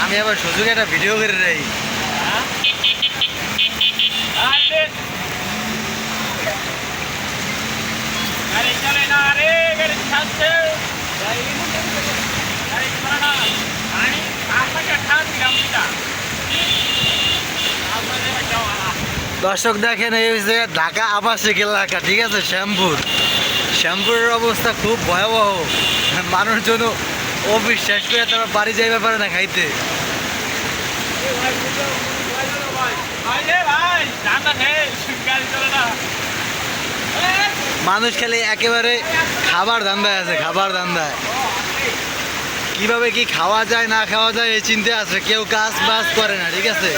আমি আবার সুযোগে একটা ভিডিও করে রাই। দর্শক দেখেন, এই হচ্ছে ঢাকা আবাসিক এলাকা, ঠিক আছে? শ্যামপুরের অবস্থা খুব ভয়াবহ। মানুষজন অবিশ্বাস করে তারা বাড়ি যাইতে পারে না খাইতে। মানুষ খালি একেবারে খাবার ধান্দায় আছে, খাবার ধান্দায়। কিভাবে কি খাওয়া যায় না খাওয়া যায় এই চিন্তা আছে, কেউ কাজ বাজ করে না, ঠিক আছে?